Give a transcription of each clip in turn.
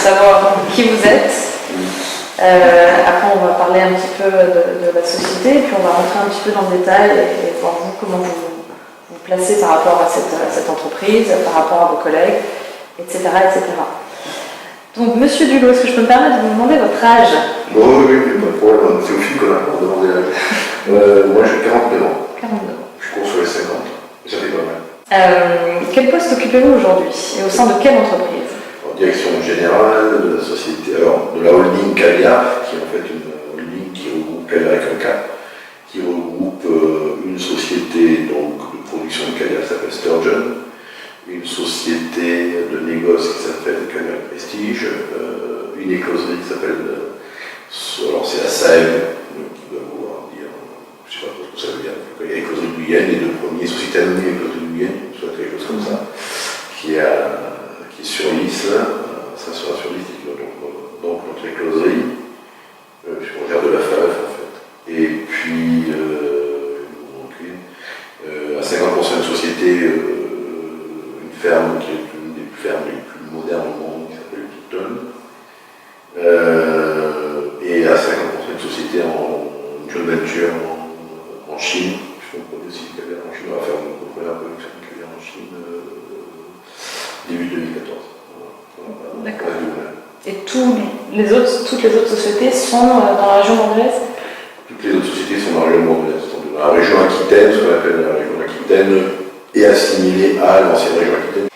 savoir qui vous êtes. Après, on va parler un petit peu de la société, puis on va rentrer un petit peu dans le détail et voir vous, comment vous placez par rapport à cette entreprise, par rapport à vos collègues, etc. etc. Donc, Monsieur Dulot, est-ce que je peux me permettre de vous demander votre âge? Oui, pas de problème. C'est au fil qu'on a demandé l'âge. Moi, j'ai 49 ans. 42 ans. Je cours sur les 50. Ça fait pas mal. Quel poste occupez-vous aujourd'hui et au sein de quelle entreprise? En direction générale de la société, alors de la holding Calia, qui est en fait une holding qui regroupe Calia avec un K, qui regroupe une société donc, de production de Calia qui s'appelle Sturgeon, une société de négoce qui s'appelle Calia Prestige, une écloserie qui s'appelle, alors c'est la Sahel, qui doit vouloir dire, je ne sais pas trop ce que ça veut dire, il y a l'écloserie de Guyenne, les deux premiers, société anonyme écloserie de Guyenne, soit quelque chose comme ça, qui est sur l'île, ça sera sur l'île, donc notre écloserie, on gère de la fave en fait. Et puis, à 50% une société, une ferme qui est une des fermes les plus modernes au monde, qui s'appelle Tipton. Et à 50% une société en joint venture en Chine. Je pense qu'on aussi le caviar en Chine, on va faire une première production de caviar en Chine début 2014. Voilà. D'accord. Et toutes les autres sociétés sont dans la région bordelaise? Toutes les autres sociétés sont dans la région bordelaise, dans la région Aquitaine, ce qu'on appelle la région Aquitaine, et assimilée à l'ancienne région Aquitaine.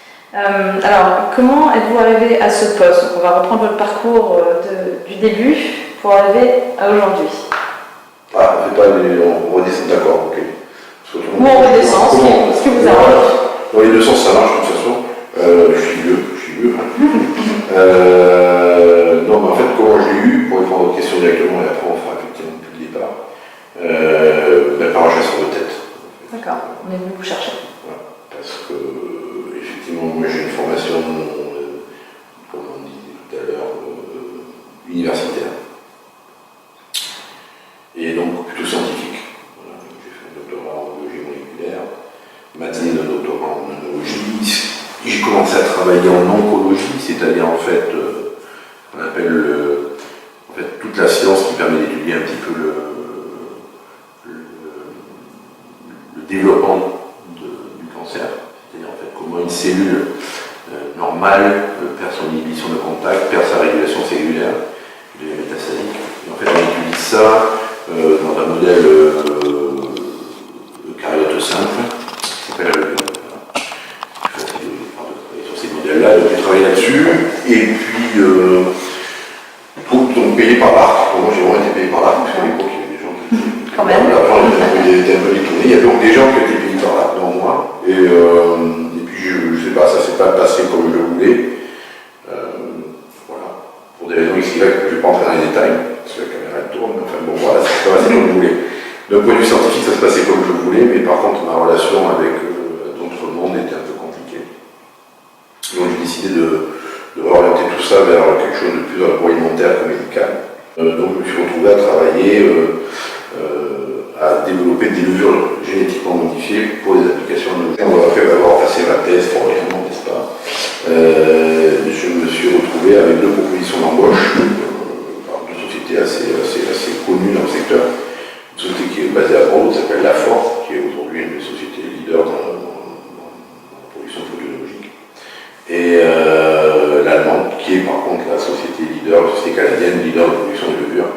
Alors, comment êtes-vous arrivé à ce poste? Donc, on va reprendre votre parcours du début pour arriver à aujourd'hui. Ah, on fait pas on redescend, d'accord, ok. Ou on redescend, ce qui vous arrange. Dans les deux sens, ça marche de toute façon. Je suis vieux. Non, mais en fait, comment je l'ai eu, pour répondre à votre question directement, et après on fera effectivement depuis le départ, par un chasseur de tête. D'accord, on est venu vous chercher. Voilà, parce que, effectivement, moi j'ai une formation, comme on dit tout à l'heure, universitaire. Et donc plutôt scientifique. Voilà, j'ai fait un doctorat en biologie moléculaire, maintenu d'un doctorat en immunologie. J'ai commencé à travailler en oncologie, c'est-à-dire en fait, on appelle toute la science qui permet d'étudier un petit peu le développement du cancer, c'est-à-dire en fait comment une cellule normale perd son inhibition de contact, perd sa régulation cellulaire, devient métastasique. Et en fait, on étudie ça dans un modèle de caryote simple, qui s'appelle sur ces modèles-là, donc j'ai travaillé là-dessus, et puis donc payé par l'art. Moi j'ai vraiment été payé par l'art, parce qu'à l'époque il y avait des gens qui étaient. Quand même. Il était un peu détourné. Il y avait donc des gens qui étaient payés par l'art, dont moi, et puis je sais pas, ça s'est pas passé comme je le voulais. Voilà. Pour des raisons ici là que je ne vais pas entrer dans les détails, parce que la caméra elle tourne, mais enfin bon voilà, ça s'est pas passé comme je voulais. D'un point de vue scientifique, ça se passait comme je voulais, mais par contre ma relation avec d'autres mondes était un peu compliquée. Donc j'ai décidé de réorienter tout ça vers quelque chose de plus agroalimentaire que médical. Donc je me suis retrouvé à travailler, à développer des levures génétiquement modifiées pour les applications de après avoir passé ma thèse pour réellement, n'est-ce pas, je me suis retrouvé avec deux propositions d'embauche par deux sociétés assez connues dans le secteur. Une société qui est basée à Bordeaux, qui s'appelle Lafort, qui est aujourd'hui une des sociétés leaders dans la production photobiologique. Et l'allemande, qui est par contre la société leader, la société canadienne, leader de production de levures.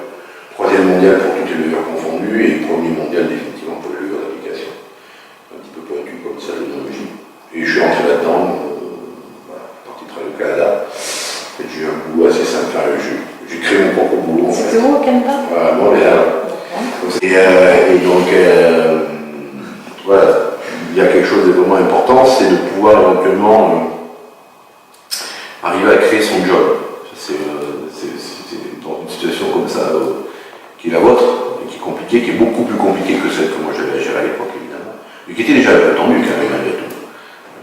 Troisième mondial pour toutes les levures confondues, et premier mondial définitivement pour les levures d'application. Un petit peu pointu comme ça, l'œnologie. Et je suis rentré là-dedans, voilà, parti travailler au Canada. J'ai eu un boulot assez simple, j'ai créé mon propre boulot. C'était où au Canada? À Montréal. Et donc, voilà, il y a quelque chose de vraiment important, c'est de pouvoir éventuellement arriver à créer son job. C'est dans une situation comme ça, qui est la vôtre, et qui est compliquée, qui est beaucoup plus compliquée que celle que moi j'avais à gérer à l'époque, évidemment, mais qui était déjà attendue quand même, malgré tout.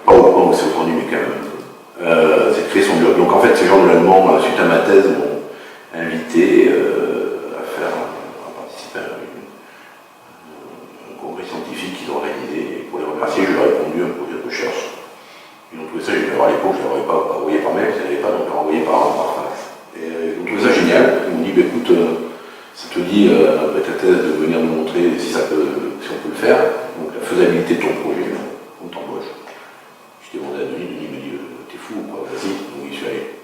Pas au point où c'est attendu, mais quand même. C'est de créer son job. Donc en fait, ces gens de l'allemand, suite à ma thèse, m'ont invité à participer à un congrès scientifique qu'ils ont organisé, et pour les remercier, je leur ai répondu à un projet de recherche. Ils ont trouvé ça génial. À l'époque, je ne leur avais pas envoyé par mail, je ne savais pas, donc je leur ai envoyé par fax. dit après ta thèse de venir nous montrer si on peut le faire, donc la faisabilité de ton projet, on t'embauche. Je demandé à Denis me dit t'es fou ou quoi, vas-y, donc j'y suis allé.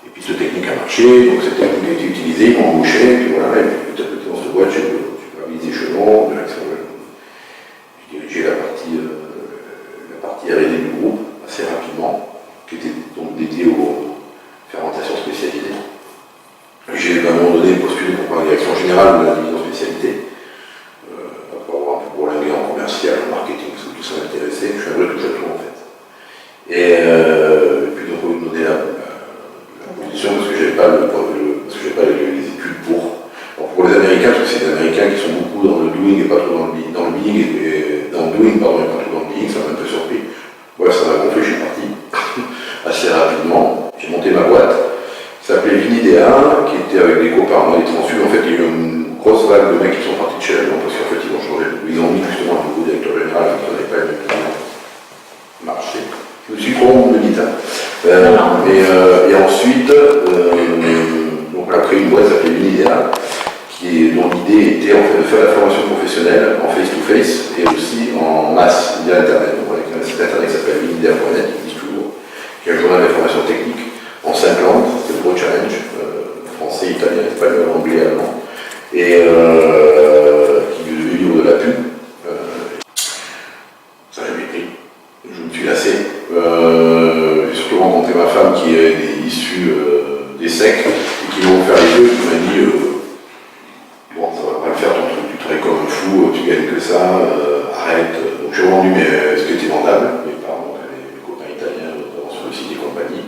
Et puis cette technique a marché, donc cette technique a été utilisée, ils m'ont embauché, et puis voilà, et puis petit à petit dans cette boîte, j'ai supervisé les échelons, j'ai dirigé la partie R&D du groupe assez rapidement, qui était donc dédiée aux fermentations spécialisées. J'ai à un moment donné postulé pour la direction générale de la division spécialité, après avoir un peu bourlingué en commercial, en marketing, parce que tout ça m'intéressait, je suis un vrai touche à tout en fait. Et puis donc on me donnait la position parce que j'avais pas les études pour. Alors, pour les Américains, parce que c'est des Américains qui sont beaucoup dans le doing et pas trop dans le being, et dans le doing, pardon, et pas trop dans le being, ça m'a un peu surpris. Ouais, ça m'a gonflé, je suis parti assez rapidement. J'ai monté ma boîte. Ça s'appelait Vinidea, qui était avec des copains, moi, des transfuges. En fait, il y a eu une grosse vague de mecs qui sont partis de chez Allianz parce qu'en fait, ils ont changé. Ils ont mis justement un nouveau directeur général qui n'avait pas marché. Je me suis trop de guitare. Et ensuite, donc on a créé une boîte qui s'appelait Vinidea, dont l'idée était en fait de faire la formation professionnelle en face-to-face et aussi en masse via Internet. Donc, avec un site internet qui s'appelle vinidea.net, qui existe toujours, qui a un journal d'information technique en 5 langues, c'était le Pro Challenge, français, italien, espagnol, anglais, allemand, et qui devait vivre de la pub. Ça n'a jamais pris. Je me suis lassé. J'ai surtout rencontré ma femme qui est issue des secs et qui m'a offert les deux, qui m'a dit bon, ça va pas le faire ton truc, tu travailles comme un fou, tu gagnes que ça, arrête. Donc j'ai vendu ce qui était vendable, mes parents, mes copains italiens, notamment sur le site et compagnie.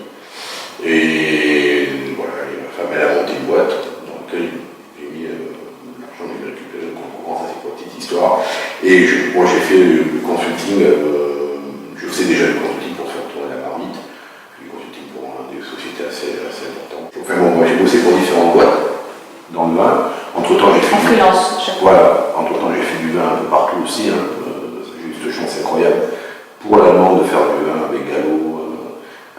Et voilà, et ma femme elle a monté une boîte dans laquelle j'ai mis l'argent que j'ai récupéré, donc on commence à cette petite histoire. Et moi j'ai fait le consulting, je faisais déjà le consulting pour faire tourner la marmite, puis le consulting pour des sociétés assez importantes. Enfin bon, moi j'ai bossé pour différentes boîtes dans le vin. Entre-temps j'ai fait du vin un peu partout aussi, hein. J'ai eu cette chance incroyable pour l'allemand de faire du vin avec Gallo,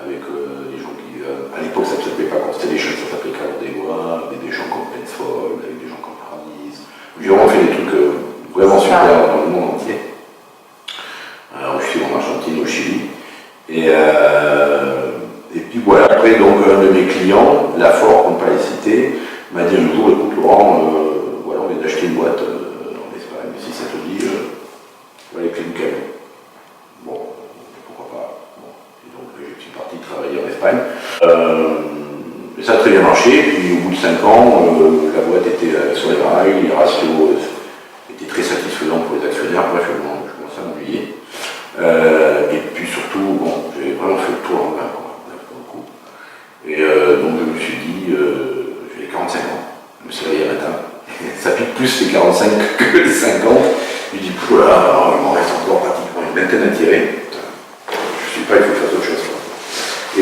avec des gens qui, à l'époque ça ne s'appelait pas Constellation, ça s'appelait Calor des Lois, avec des gens comme Penfold, avec des gens comme Paradis. J'ai vraiment fait des trucs vraiment super dans le monde entier. Au Chili, en Argentine, au Chili. Et puis voilà, après donc un de mes clients, Lafort, pour ne pas les citer, m'a dit un jour, écoute Laurent, voilà, on vient d'acheter une boîte en Espagne, si ça te dit, voilà les clés du camion. Bon, pourquoi pas. Bon. Et donc je suis parti travailler en Espagne. Et ça a très bien marché, puis au bout de 5 ans, la boîte était sur les rails, les ratios étaient très satisfaisants pour les actionnaires, bref, je commençais à m'ennuyer. Et puis surtout, bon, j'ai vraiment fait le tour en main, quoi, pour le coup. Et donc je me suis dit, j'ai 45 ans, je me suis réveillé un matin, ça pique plus les 45 que les 50. Je me dis, voilà, il m'en reste encore pratiquement une vingtaine à tirer. Je ne sais pas, il faut faire autre chose. Quoi.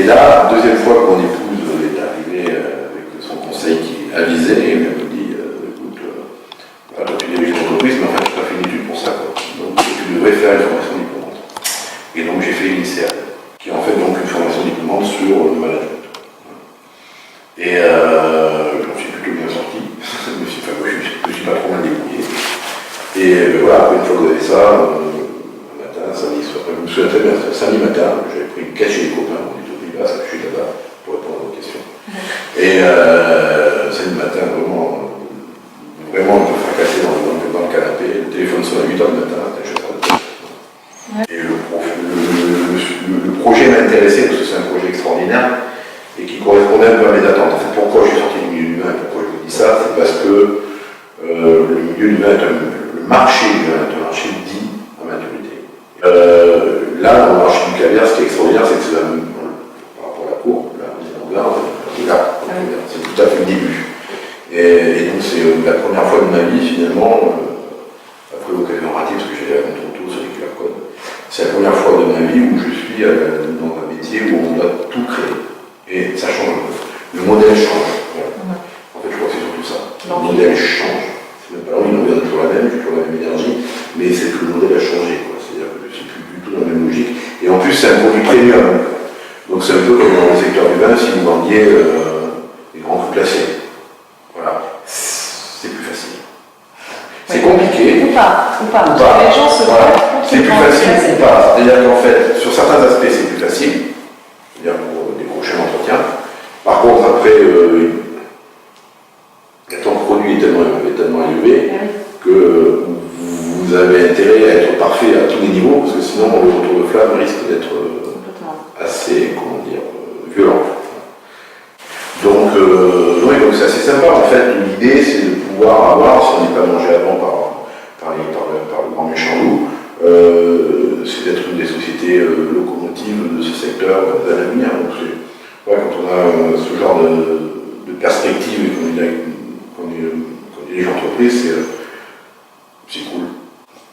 Et là, deuxième fois que mon épouse est arrivée avec son conseil qui avisait, et elle me dit, écoute, voilà, tu diriges une entreprise, mais enfin, tu n'as pas fait une étude pour ça, quoi. Donc tu devrais faire une formation diplômante. Et donc j'ai fait l'INSEAD, qui est en fait donc une formation diplômante sur le management. Et j'en suis plutôt bien sorti, je me suis pas trop mal débrouillé. Et voilà, après une fois que vous avez ça, un matin, samedi soir, je me souviens très bien, samedi matin, j'avais pris une cache chez les copains, on est au Pays Basque, je suis là-bas pour répondre à vos questions. Et samedi matin, vraiment un peu fracassé dans le canapé, le téléphone sonne à 8h du matin, je suis pas de tête. Et le projet m'a intéressé parce que c'est un projet extraordinaire et qui correspondait un peu à mes attentes. En fait, pourquoi je suis sorti du milieu du vin et pourquoi je vous dis ça, c'est parce que le milieu du vin, le marché du vin est un marché dit à maturité. Là, dans le marché du caviar, ce qui est extraordinaire, c'est que c'est par rapport à la cour, là, c'est tout à fait le début. Et donc c'est la première fois de ma vie, finalement, après l'occasion ratée, parce que j'ai la contre-tour sur les QR codes, c'est la première fois de ma vie où je suis dans un métier où on doit tout créer. Et ça change un peu. Le modèle change. Voilà. En fait, je crois que c'est surtout ça. Le modèle change. C'est même pas l'envie, on est toujours la même, j'ai toujours la même énergie, mais c'est que le modèle a changé. C'est-à-dire que je ne suis plus du tout dans la même logique. Et en plus, c'est un produit premium. Donc c'est un peu comme dans le secteur du vin, si vous vendiez des grands coups classés. Voilà. C'est plus facile. pas. Ou pas. Les gens se Voilà. battent C'est plus facile ou pas. C'est-à-dire qu'en fait, sur certains aspects, c'est plus facile, c'est-à-dire pour décrocher l'entretien. Par contre, après, le temps de produit est tellement élevé que vous avez intérêt à être parfait à tous les niveaux, parce que sinon, le retour de flamme risque d'être assez, violent. Donc, oui, donc c'est assez sympa. En fait, l'idée, c'est de pouvoir avoir, si on n'est pas mangé avant par le grand méchant loup, c'est d'être une des sociétés locomotives de ce secteur à l'avenir. Donc, quand on a ce genre de perspective et qu'on dirige l'entreprise, c'est cool.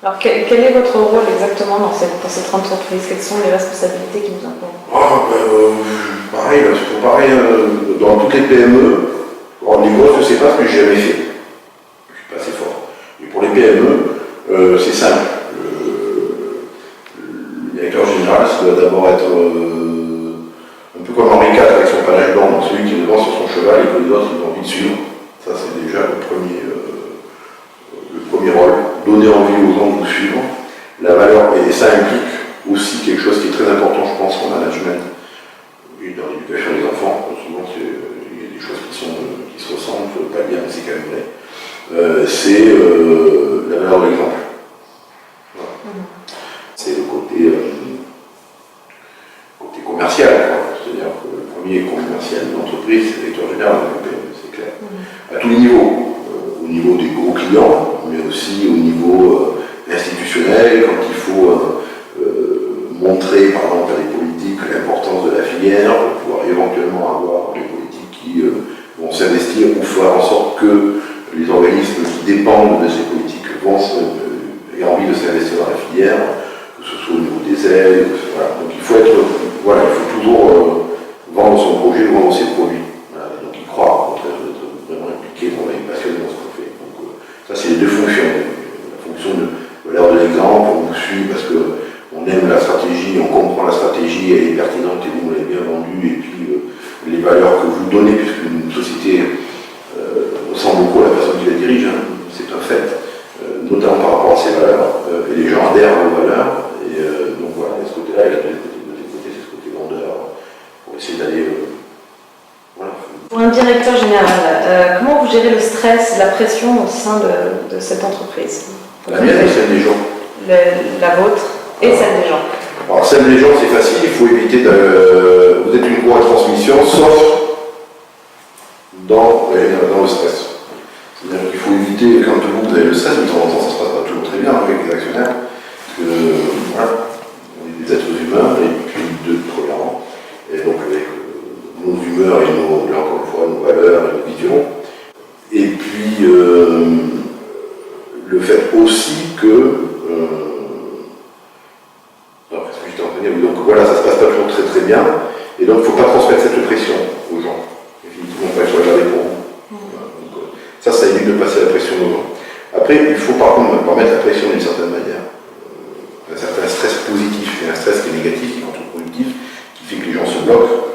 Alors, quel est votre rôle exactement dans cette entreprise? Quelles sont les responsabilités qui vous incombent? Pareil, c'est pareil dans toutes les PME. Alors, les grosses, je ne sais pas ce que j'ai jamais fait. Je ne suis pas assez fort. Mais pour les PME, c'est simple. Le directeur général, ça doit d'abord être un peu comme Henri IV avec son panache blanc, donc celui qui est devant sur son cheval et que les autres ils ont envie de suivre. Ça, c'est déjà le premier rôle. Donner envie aux gens de vous suivre. La valeur, et ça implique aussi quelque chose qui est très important, je pense, en management et dans l'éducation des enfants. Souvent, il y a des choses qui se ressemblent, pas bien, mais c'est quand même vrai. C'est la valeur de l'exemple. Voilà. C'est le côté commercial. C'est-à-dire que le premier commercial de l'entreprise, c'est le directeur général de la PME, c'est clair. À tous les niveaux. Au niveau des gros clients, mais aussi au niveau institutionnel, quand il faut montrer, par exemple, à des politiques l'importance de la filière, pour pouvoir éventuellement avoir des politiques qui vont s'investir ou faire en sorte que les organismes qui dépendent de ces politiques aient envie de s'investir dans la filière, que ce soit au niveau des aides, voilà. Donc il faut toujours vendre son projet, vendre ses produits. Voilà. Donc y croire, en fait, d'être vraiment impliqué, travailler passionné dans ce qu'on fait. Donc ça, c'est les deux fonctions. La fonction de valeur de l'exemple, on vous suit parce qu'on aime la stratégie, on comprend la stratégie, elle est pertinente et vous l'avez bien vendue, et puis les valeurs que vous donnez, puisqu'une société ressemble beaucoup à la personne qui la dirige, hein, c'est un fait, notamment par rapport à ses valeurs, et les gens adhèrent à vos valeurs, et donc voilà, de ce côté-là, et de l'autre côté, c'est ce côté vendeur, pour essayer d'aller... voilà. Pour un directeur général, comment vous gérez le stress, la pression au sein de cette entreprise? La mienne ou celle des gens? La vôtre et celle des gens. Alors celle des gens, c'est facile, il faut éviter de... Vous êtes une courroie de transmission, sauf dans le stress. C'est-à-dire qu'il faut éviter, quand vous avez le stress, de temps en temps, ça se passe pas toujours très bien avec les actionnaires, parce que, voilà, on est des êtres humains, et puis premièrement, et donc avec nos humeurs et encore une fois, nos valeurs et nos visions. Et puis, le fait aussi que... donc voilà, ça se passe pas toujours très très bien, et donc il ne faut pas transmettre cette pression aux gens. Effectivement, il faut regarder pour vous. Voilà, donc, ça évite de passer la pression aux gens. Après, il faut par contre mettre la pression d'une certaine manière. Un certain stress positif et un stress qui est négatif, qui est contre-productif, qui fait que les gens se bloquent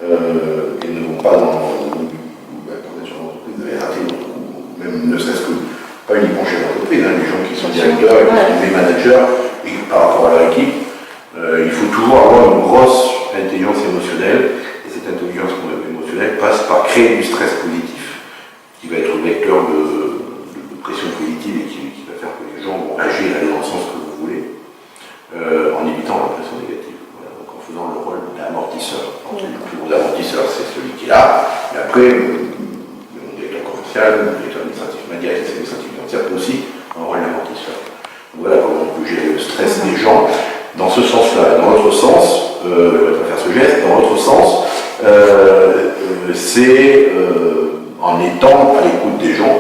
et ne vont pas dans l'entreprise, vous avez raté votre coup, même ne serait-ce que, pas uniquement chez l'entreprise, hein, les gens qui sont directeurs, et qui sont des managers, et par rapport à leur équipe, il faut toujours avoir une grosse intelligence émotionnelle, et cette intelligence émotionnelle passe par créer du stress positif, qui va être vecteur de pression positive et qui va faire que les gens vont agir et aller dans le sens que vous voulez, en évitant la pression négative. Voilà, donc en faisant le rôle d'amortisseur. Le plus gros amortisseur, c'est celui qui est là, mais après, le directeur commercial, le directeur administratif, ma directrice administrative financière aussi un rôle d'amortisseur. Donc voilà comment on peut gérer le stress des gens. Dans ce sens-là, dans l'autre sens, je vais faire ce geste, dans l'autre sens, c'est en étant à l'écoute des gens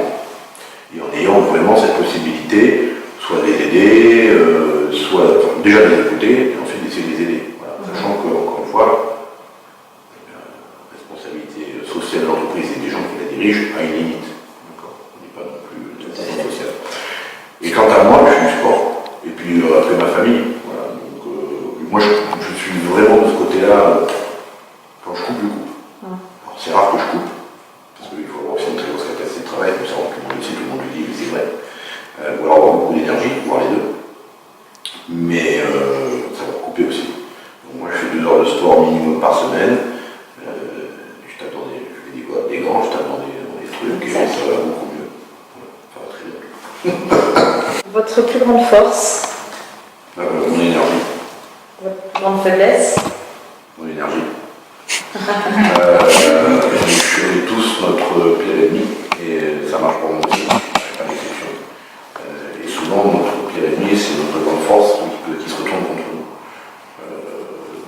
et en ayant vraiment cette possibilité, soit de les aider, soit déjà de les écouter et ensuite d'essayer de les aider. Voilà. Sachant que, encore une fois, la responsabilité sociale de l'entreprise et des gens qui la dirigent a une limite. On n'est pas non plus de social. Et quant à moi, je suis du sport. Et puis après ma famille. Voilà. Donc, moi, je suis vraiment de ce côté-là. Quand je coupe, je coupe. Alors, c'est rare que je coupe, parce qu'il faut avoir aussi une très grosse capacité de travail, comme ça, tout le monde le sait, tout le monde le dit, mais c'est vrai. Ou alors avoir beaucoup d'énergie. ça va beaucoup mieux. Ça va très bien. Votre plus grande force? Mon énergie. Votre plus grande faiblesse? Mon énergie. On est tous notre pire ennemi, et ça marche pour moi aussi, pas d'exception. Et souvent, notre pire ennemi, c'est notre grande force qui se retourne contre nous.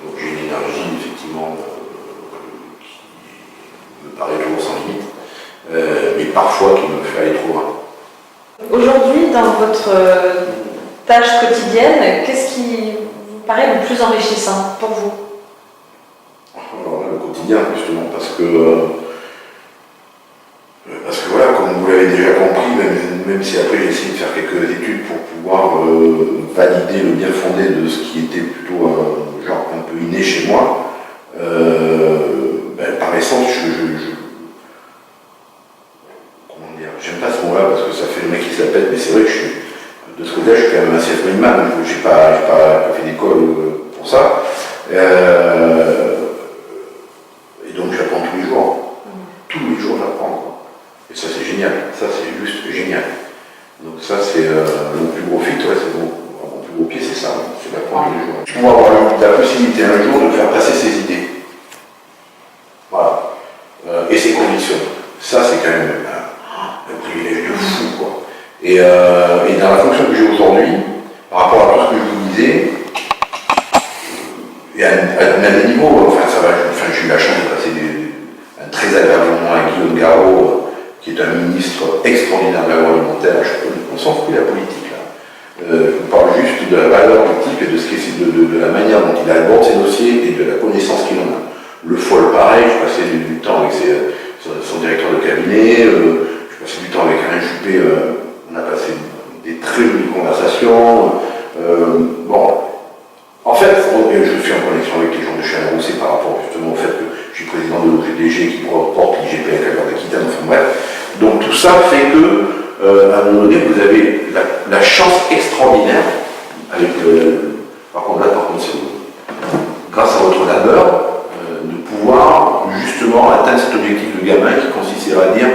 Donc j'ai une énergie, effectivement, qui me paraît toujours sans limite, mais parfois qui me fait aller trop loin. Aujourd'hui, dans votre tâche quotidienne, qu'est-ce qui vous paraît le plus enrichissant pour vous? Alors là, le quotidien, justement, parce que voilà, comme vous l'avez déjà compris, même si après j'ai essayé de faire quelques études pour pouvoir valider le bien fondé de ce qui était plutôt genre un peu inné chez moi, par essence, comment dire, j'aime pas ce mot-là parce que ça fait le mec qui se la pète, mais c'est vrai que de ce côté-là, je suis quand même un self-made, j'ai pas fait d'école pour ça. Et donc j'apprends tous les jours. Tous les jours j'apprends, quoi. Et ça c'est génial, ça c'est juste génial. Donc ça c'est le plus gros fit, ouais, c'est mon plus gros pied, c'est ça, c'est d'apprendre tous les jours. Pour avoir la possibilité un jour de faire passer ses idées. Voilà. Et ses convictions. Ça c'est quand même un privilège de fou, quoi. Et dans la fonction que j'ai aujourd'hui, par rapport à tout ce que je vous disais, et à des niveaux, j'ai eu la chance de passer un très agréable moment avec Guillaume Garot, qui est un ministre extraordinaire de l'agroalimentaire. On s'en fout de la politique là. Je vous parle juste de la valeur politique et de la manière dont il aborde ses dossiers et de la connaissance qu'il en a. Le Foll, pareil, je passais du temps avec son directeur de cabinet, je passais du temps avec Alain Juppé, on a passé des très jolies conversations. En fait, je suis en connexion avec les gens de chez Alain Rousset par rapport justement au fait que je suis président de l'OGDG qui porte l'IGP avec la Garde d'Aquitaine, enfin bref. Donc tout ça fait que, à un moment donné, vous avez la chance extraordinaire, avec par contre, c'est grâce à votre labeur, de pouvoir justement atteindre cet objectif de gamin qui consisterait à dire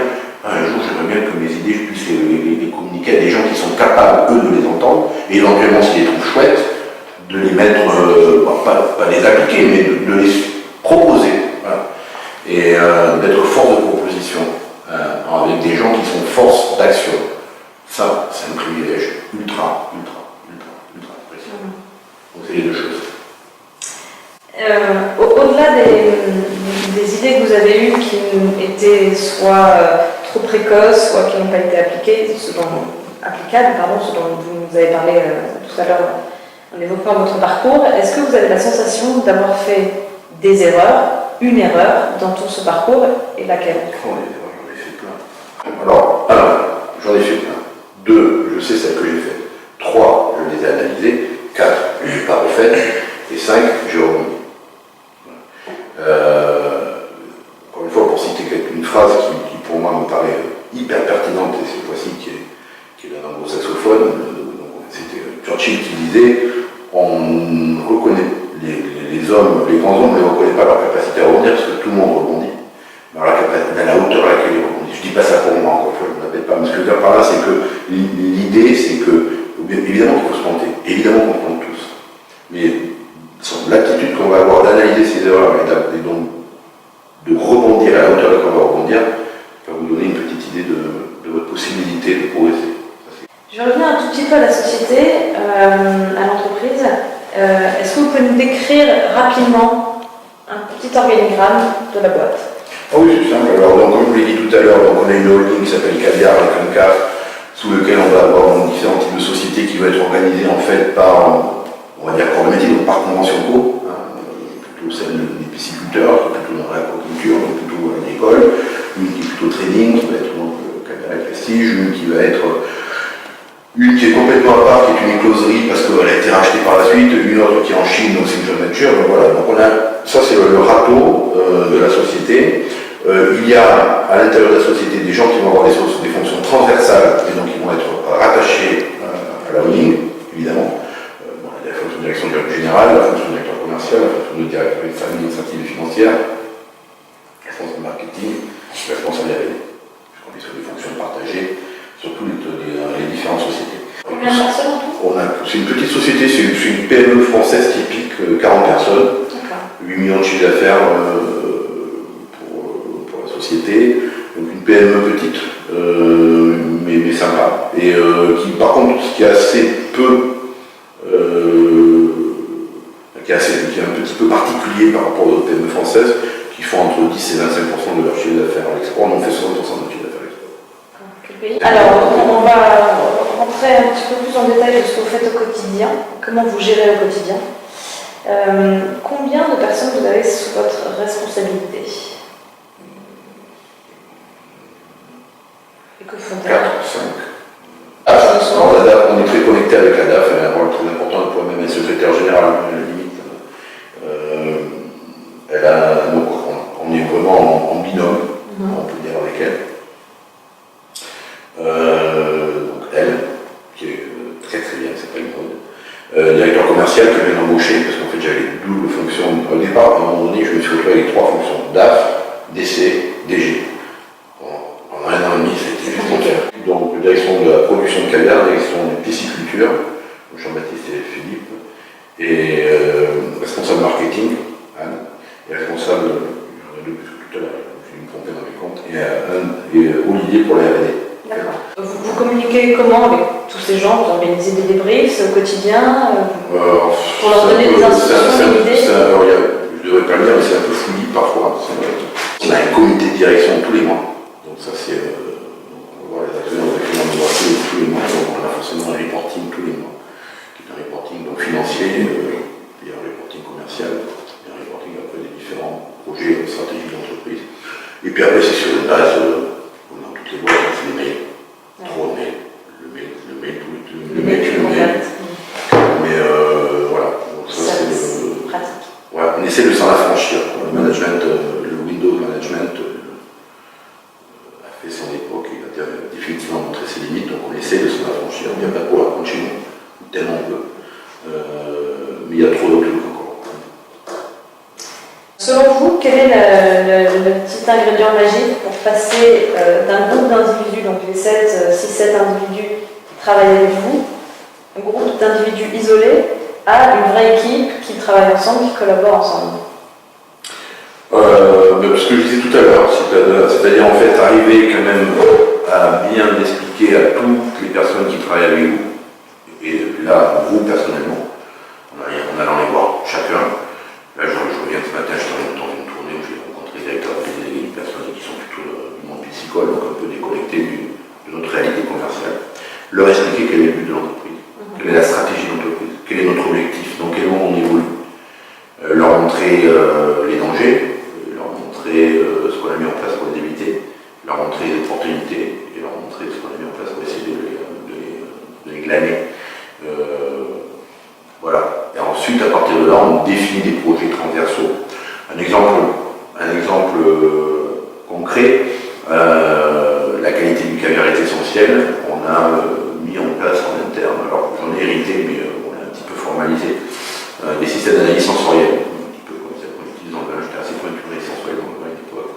un jour j'aimerais bien que mes idées je puisse les communiquer à des gens qui sont capables, eux, de les entendre, et éventuellement s'ils les trouvent chouettes, de les mettre, pas les appliquer, mais de les proposer. Voilà. Et d'être force de proposition avec des gens qui sont force d'action. Ça, c'est un privilège ultra précieux. Donc c'est les deux choses. Au-delà des idées que vous avez eues qui étaient soit trop précoces, soit qui n'ont pas été applicables, ce dont vous nous avez parlé tout à l'heure en évoquant votre parcours, est-ce que vous avez la sensation d'avoir fait des erreurs, une erreur dans tout ce parcours, et laquelle? Oh, les erreurs, j'en ai fait plein. Alors, j'en ai fait plein. 2, je sais celles que j'ai faites. 3, je les ai analysées. 4, je n'ai pas refaites. Et 5, j'ai remis. Encore une fois, pour citer une phrase qui pour moi me paraît hyper pertinente, et cette fois-ci qui est d'un anglo-saxophone, c'était Churchill qui disait on reconnaît les hommes, les grands hommes, on ne reconnaît pas leur capacité à rebondir parce que tout le monde rebondit. Mais alors à la hauteur à laquelle ils rebondissent. Je ne dis pas ça pour moi, encore une fois, je ne m'appelle pas. Mais ce que je veux dire par là, c'est que l'idée, c'est que, évidemment qu'il faut se planter, évidemment qu'on plante tous. Mais l'attitude qu'on va avoir d'analyser ces erreurs et donc de rebondir à la hauteur à laquelle on va rebondir, va vous donner une petite idée de votre possibilité de progresser. Je reviens un tout petit peu à la société, à l'entreprise. Est-ce que vous pouvez nous décrire rapidement un petit organigramme de la boîte? Ah oui, c'est simple. Alors, donc, comme je vous l'ai dit tout à l'heure, on a une holding qui s'appelle Caviar avec un CAF, sous lequel on va avoir différents types de sociétés qui vont être organisées en fait par, on va dire, corps de métier, donc par convention co, plutôt celle des pisciculteurs, qui est plutôt dans l'aquaculture, donc plutôt agricole, une qui est plutôt trading, qui va être donc Caviar et Prestige, une qui va être une qui est complètement à part, qui est une écloserie parce qu'elle a été rachetée par la suite, une autre qui est en Chine, donc c'est une joint venture. Donc voilà, donc ça c'est le râteau de la société. Il y a à l'intérieur de la société des gens qui vont avoir des fonctions transversales et donc qui vont être rattachés à la holding, évidemment. Il y a la fonction de direction générale, la fonction de directeur commercial, la fonction de directeur administrative et financière, la fonction de marketing, responsable R&D. puis sur les fonctions partagées, sur toutes les différentes sociétés. Combien de personnes en tout? C'est une petite société, c'est une PME française typique, 40 personnes, 8 millions de chiffre d'affaires pour la société, donc une PME petite, mais sympa, et qui par contre, qui est assez peu, qui est un petit peu particulier par rapport aux autres PME françaises, qui font entre 10 et 25% de leur chiffre d'affaires à l'export. Nous, on fait 60% de notre chiffre d'affaires à l'export. Alors, on va rentrer un petit peu plus en détail de ce que vous faites au quotidien, comment vous gérez au quotidien. Combien de personnes vous avez sous votre responsabilité? Et que font-elles? 4, 5. On est très connecté avec la DAF, elle a un rôle très important, pour même être secrétaire général, à la limite. Donc, on est vraiment en binôme, on peut dire, avec elle. Donc elle, qui est très très bien, c'est pas une mode. Directeur commercial que je viens d'embaucher, parce qu'en fait j'avais les doubles fonctions. Au départ, à un moment donné, je me suis retrouvé avec 3 fonctions, DAF, DC, DG. Pendant 1 an et demi, c'était juste clair. Donc direction de la production de caviar, direction de pisciculture, Jean-Baptiste et Philippe, et responsable marketing, Anne, et responsable, j'en ai deux plus que tout à l'heure, j'ai me trompé dans les comptes, et Olivier pour la R&D. D'accord. Vous communiquez comment avec tous ces gens? Vous organisez des débriefs au quotidien pour leur donner des instructions, des idées? Je devrais pas le dire, mais c'est un peu fouillis parfois. On a un comité de direction tous les mois. Donc ça c'est... on va voir les actionnaires, tous les mois. Donc on a forcément un reporting tous les mois. Qui est un reporting donc, financier, et un reporting commercial, et un reporting après des différents projets stratégiques d'entreprise. Et puis après c'est sur une base... dans toutes les boîtes, on fait des mails. Trop de mails. Le mail, tu le mail. Mais voilà. Donc ça, c'est pratique. Ouais, on essaie de s'en affranchir. Le management, le Windows Management a fait son époque, il a définitivement montré ses limites, donc on essaie de s'en affranchir. Il n'y a pas de PowerPoint chez nous, tellement on peut. Mais il y a trop d'autres trucs encore. Selon vous, quel est le petit ingrédient magique pour passer d'un groupe d'individus, donc les 6-7 individus qui travaillent avec vous, un groupe d'individus isolés, à une vraie équipe qui travaille ensemble, qui collabore ensemble? Ce que je disais tout à l'heure, c'est-à-dire en fait arriver quand même à bien expliquer à toutes les personnes qui travaillent avec vous, et là, vous personnellement, en allant les voir chacun. Là, je reviens ce matin, je suis dans une tournée où j'ai rencontré des directeurs des personnes qui sont plutôt du monde piscicole, donc un peu déconnectés de notre réalité commerciale. Leur expliquer quel est le but de l'entreprise, quelle est la stratégie de l'entreprise, quel est notre objectif, dans quel moment on évolue. Leur montrer les dangers, leur montrer ce qu'on a mis en place pour les éviter, leur montrer les opportunités et leur montrer ce qu'on a mis en place pour essayer de les glaner. Voilà. Et ensuite, à partir de là, on définit des projets transversaux. Un exemple concret, la qualité du caviar est essentielle. On a mis en place en interne, alors j'en ai hérité, mais on l'a un petit peu formalisé, des systèmes d'analyse sensorielle, un petit peu comme ça qu'on utilise dans le vin. J'étais assez pointu dans les sensoriels dans le vin à l'époque,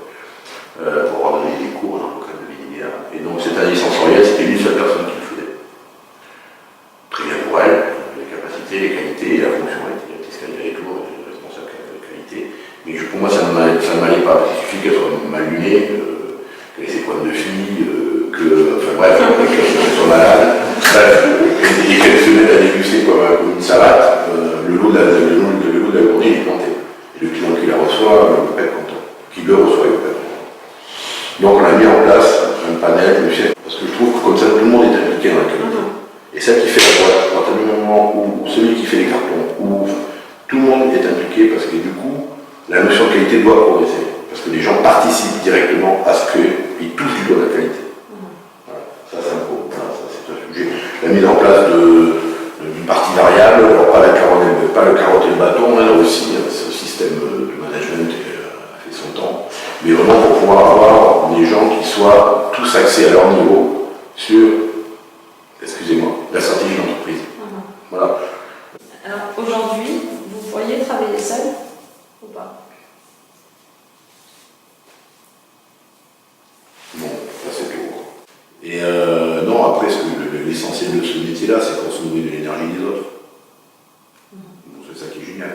pour avoir donné des cours dans le cadre de l'INEA. Et donc cette analyse sensorielle, c'était une seule personne qui le faisait. Très bien pour elle. Les qualités et la fonctionnalité, ce qu'elle dirait toujours, le responsable de qualité. Mais pour moi, ça ne m'allait pas. Il suffit qu'elle soit mal lunée, qu'elle ait ses pointes de fille, qu'elle soit malade, et qu'elle se mette à déguster comme une salade. Le lot de la journée est planté. Et le client qui la reçoit, il ne peut pas être content. Qui le reçoit, il ne peut pas être content. Donc on a mis en place un panel, parce que je trouve que comme ça, tout le monde est impliqué dans la qualité. Et ça qui fait la boîte, à partir du moment où celui qui fait les cartons, où tout le monde est impliqué, parce que du coup, la notion de qualité doit progresser. Parce que les gens participent directement à ce qu'ils touchent du doigt de la qualité. Voilà. Ça, c'est un sujet. La mise en place d'une partie variable, alors pas le carotte et le bâton, là aussi, ce système de management a fait son temps. Mais vraiment pour pouvoir avoir des gens qui soient tous axés à leur niveau sur la stratégie d'entreprise. Voilà. Alors aujourd'hui, vous pourriez travailler seul ou pas? Non, ça c'est tout. Et non, après, l'essentiel de ce métier-là, c'est qu'on se nourrit de l'énergie des autres. Donc, c'est ça qui est génial.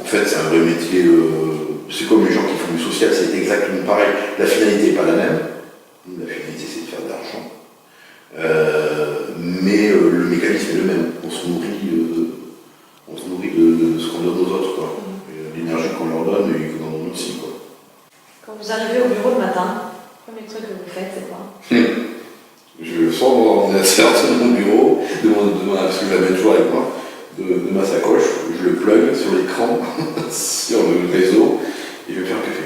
En fait, c'est un vrai métier. C'est comme les gens qui font du social, c'est exactement pareil. La finalité n'est pas la même. La finalité, c'est de faire de l'argent. Mais le mécanisme est le même. On se nourrit de ce qu'on donne aux autres, quoi. L'énergie qu'on leur donne, ils nous en donnent aussi, quoi. Quand vous arrivez au bureau le matin, le premier truc que vous faites, c'est quoi? Je sors mon ordinateur de mon bureau, parce que je l'amène toujours avec moi, de ma sacoche, je le plug sur l'écran, sur le réseau, et je vais faire un café.